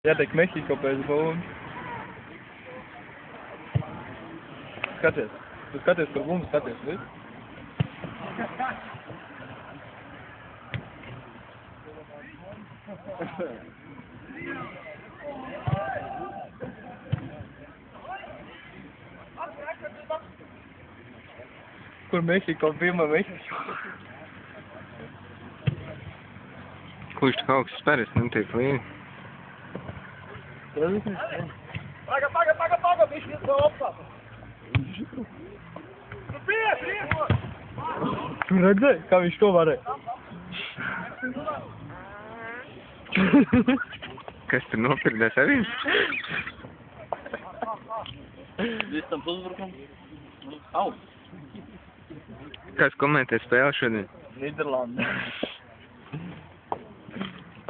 Jatek Mehiko bez bun. Skaties. Tu skaties par bumbu, skaties, viss. Kur Mehiko, filmā Mehiko. Kurš tu kaut kas spēris, netiek līni? Paga, bišķi iet vēl apsāpa. Tu pies! Tu redzēji, kā viņš to varēja? Kas tur nopirkties arī? Viss tam uzbrukam. Au! Kāds komentē spēli šodien? Nīderlanda.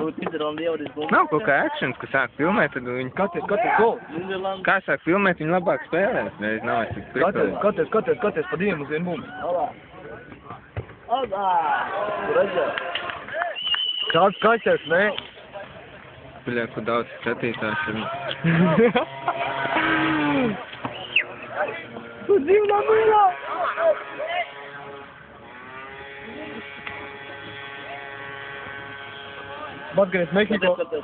Nīderlanda jau ir gulta. Nav kaut kā actions, ka sāk filmēt, tad viņi... Skaties, gol! Nīderlanda. Kā sāk filmēt, viņi labāk spēlēs. Reiz nav es tik priekšā. Skaties, pa diviem uz vienu bumbu. Alā! Tu redzēji? Tāds kaķers, ne? Piļā, ko daudz skatītājs ir. Tu dzīvnā mīlā! Atgriez Mehiko. Skaties.